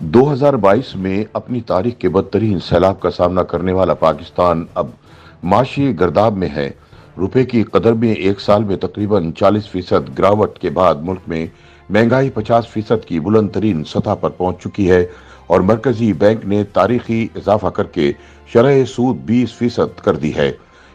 2022 میں اپنی تاریخ کے بدترین سیلاب کا سامنا کرنے والا پاکستان اب معاشی گرداب میں ہے۔ روپے کی قدر میں ایک سال میں تقریباً 40% گراوٹ کے بعد ملک میں مہنگائی 50% کی بلند ترین سطح پر پہنچ چکی ہے اور مرکزی بینک نے تاریخی اضافہ کر کے شرح سود 20% کر دی ہے۔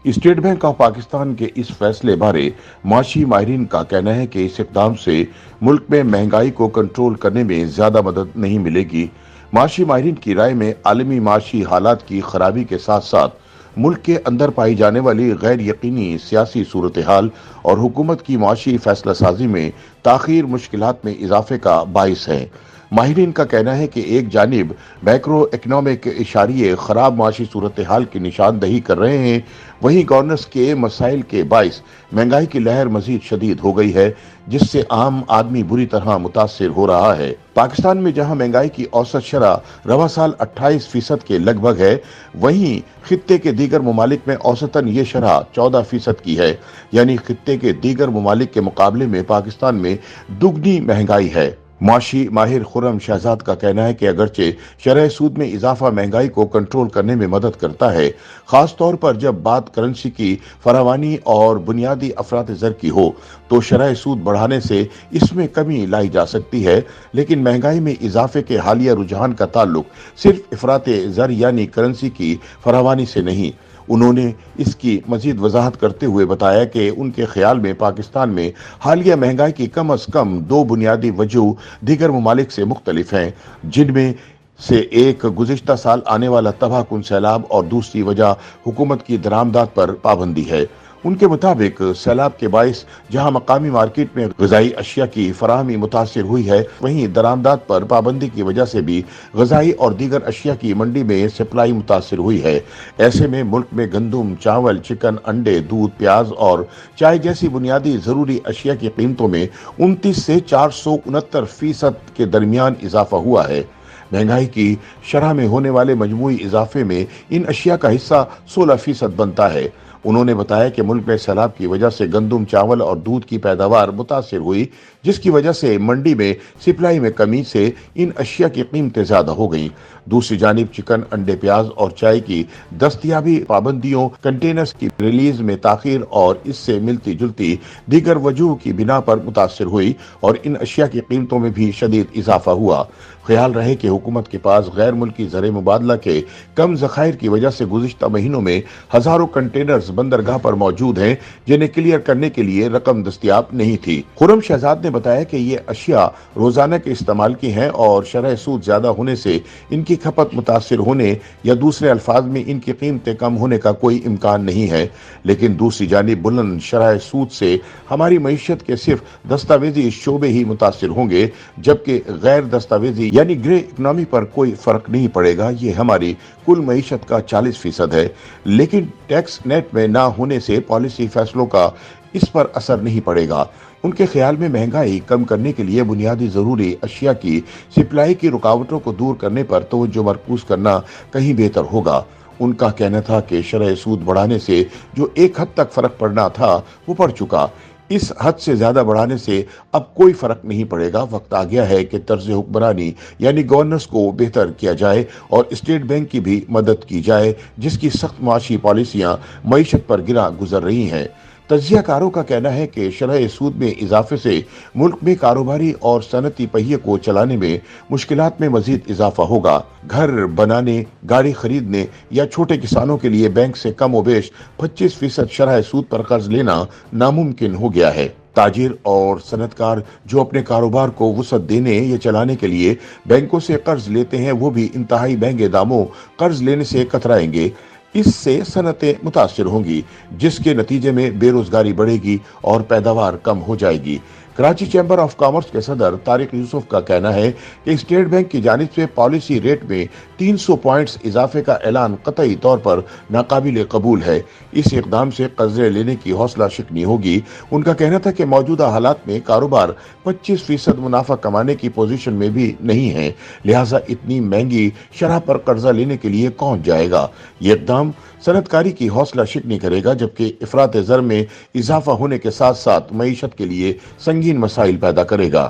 اسٹیٹ بینک آف پاکستان کے اس فیصلے بارے معاشی ماہرین کا کہنا ہے کہ اس اقدام سے ملک میں مہنگائی کو کنٹرول کرنے میں زیادہ مدد نہیں ملے گی۔ معاشی ماہرین کی رائے میں عالمی معاشی حالات کی خرابی کے ساتھ ساتھ ملک کے اندر پائی جانے والی غیر یقینی سیاسی صورتحال اور حکومت کی معاشی فیصلہ سازی میں تاخیر مشکلات میں اضافے کا باعث ہے۔ ماہرین کا کہنا ہے کہ ایک جانب میکرو اکنامک اشاریے خراب معاشی صورتحال کی نشاندہی کر رہے ہیں، وہیں گورننس کے مسائل کے باعث مہنگائی کی لہر مزید شدید ہو گئی ہے، جس سے عام آدمی بری طرح متاثر ہو رہا ہے۔ پاکستان میں جہاں مہنگائی کی اوسط شرح رواں سال 28% کے لگ بھگ ہے، وہیں خطے کے دیگر ممالک میں اوسطاً یہ شرح 14% کی ہے، یعنی خطے کے دیگر ممالک کے مقابلے میں پاکستان میں دگنی مہنگائی ہے۔ معاشی ماہر خرم شہزاد کا کہنا ہے کہ اگرچہ شرح سود میں اضافہ مہنگائی کو کنٹرول کرنے میں مدد کرتا ہے، خاص طور پر جب بات کرنسی کی فراوانی اور بنیادی افراط زر کی ہو، تو شرح سود بڑھانے سے اس میں کمی لائی جا سکتی ہے، لیکن مہنگائی میں اضافے کے حالیہ رجحان کا تعلق صرف افراط زر یعنی کرنسی کی فراوانی سے نہیں۔ انہوں نے اس کی مزید وضاحت کرتے ہوئے بتایا کہ ان کے خیال میں پاکستان میں حالیہ مہنگائی کی کم از کم دو بنیادی وجوہ دیگر ممالک سے مختلف ہیں، جن میں سے ایک گزشتہ سال آنے والا تباہ کن سیلاب اور دوسری وجہ حکومت کی درآمدات پر پابندی ہے۔ ان کے مطابق سیلاب کے باعث جہاں مقامی مارکیٹ میں غذائی اشیاء کی فراہمی متاثر ہوئی ہے، وہیں درآمدات پر پابندی کی وجہ سے بھی غذائی اور دیگر اشیاء کی منڈی میں سپلائی متاثر ہوئی ہے۔ ایسے میں ملک میں گندم، چاول، چکن، انڈے، دودھ، پیاز اور چائے جیسی بنیادی ضروری اشیاء کی قیمتوں میں 29 سے 469% کے درمیان اضافہ ہوا ہے۔ مہنگائی کی شرح میں ہونے والے مجموعی اضافے میں ان اشیاء کا حصہ 16% بنتا ہے۔ انہوں نے بتایا کہ ملک میں سیلاب کی وجہ سے گندم، چاول اور دودھ کی پیداوار متاثر ہوئی، جس کی وجہ سے منڈی میں سپلائی میں کمی سے ان اشیاء کی قیمتیں زیادہ ہو گئیں۔ دوسری جانب چکن، انڈے، پیاز اور چائے کی دستیابی پابندیوں، کنٹینرز کی ریلیز میں تاخیر اور اس سے ملتی جلتی دیگر وجوہ کی بنا پر متاثر ہوئی اور ان اشیاء کی قیمتوں میں بھی شدید اضافہ ہوا۔ خیال رہے کہ حکومت کے پاس غیر ملکی زر مبادلہ کے کم ذخائر کی وجہ سے گزشتہ مہینوں میں ہزاروں کنٹینرز بندرگاہ پر موجود ہیں، جنہیں کلیئر کرنے کے لیے رقم دستیاب نہیں تھی۔ خرم شہزاد نے بتایا کہ یہ اشیاء روزانہ کے استعمال کی ہیں اور شرح سود زیادہ ہونے سے ان کی کھپت متاثر ہونے یا دوسرے الفاظ میں ان کی قیمتیں کم ہونے کا کوئی امکان نہیں ہے، لیکن دوسری جانب بلند شرح سود سے ہماری معیشت کے صرف دستاویزی شعبے ہی متاثر ہوں گے، جبکہ غیر دستاویزی یعنی گرے اکنامی پر کوئی فرق نہیں پڑے گا۔ یہ ہماری کل معیشت کا 40% ہے، لیکن ٹیکس نیٹ میں نہ ہونے سے پالیسی فیصلوں کا اس پر اثر نہیں پڑے گا۔ ان کے خیال میں مہنگائی کم کرنے کے لیے بنیادی ضروری اشیاء کی سپلائی کی رکاوٹوں کو دور کرنے پر توجہ مرکوز کرنا کہیں بہتر ہوگا۔ ان کا کہنا تھا کہ شرح سود بڑھانے سے جو ایک حد تک فرق پڑنا تھا وہ پڑ چکا، اس حد سے زیادہ بڑھانے سے اب کوئی فرق نہیں پڑے گا۔ وقت آ گیا ہے کہ طرز حکمرانی یعنی گورننس کو بہتر کیا جائے اور اسٹیٹ بینک کی بھی مدد کی جائے، جس کی سخت معاشی پالیسیاں معیشت پر گرا گزر رہی ہیں۔ تجزیہ کاروں کا کہنا ہے کہ شرح سود میں اضافے سے ملک میں کاروباری اور صنعتی پہیے کو چلانے میں مشکلات میں مزید اضافہ ہوگا۔ گھر بنانے، گاڑی خریدنے یا چھوٹے کسانوں کے لیے بینک سے کم و بیش 25% شرح سود پر قرض لینا ناممکن ہو گیا ہے۔ تاجر اور صنعت کار جو اپنے کاروبار کو وسعت دینے یا چلانے کے لیے بینکوں سے قرض لیتے ہیں، وہ بھی انتہائی مہنگے داموں قرض لینے سے کترائیں گے۔ اس سے صنعتیں متاثر ہوں گی، جس کے نتیجے میں بے روزگاری بڑھے گی اور پیداوار کم ہو جائے گی۔ کراچی چیمبر آف کامرس کے صدر طارق یوسف کا کہنا ہے کہ اسٹیٹ بینک کی جانب سے پالیسی ریٹ میں 300 پوائنٹس اضافے کا اعلان قطعی طور پر ناقابل قبول ہے۔ اس اقدام سے قرضے لینے کی حوصلہ شکنی ہوگی۔ ان کا کہنا تھا کہ موجودہ حالات میں کاروبار 25% منافع کمانے کی پوزیشن میں بھی نہیں ہے، لہٰذا اتنی مہنگی شرح پر قرضہ لینے کے لیے کون جائے گا۔ یہ اقدام صنعت کاری کی حوصلہ شکنی کرے گا، جبکہ افراط زر میں اضافہ ہونے کے ساتھ ساتھ معیشت کے لیے سنگین مسائل پیدا کرے گا۔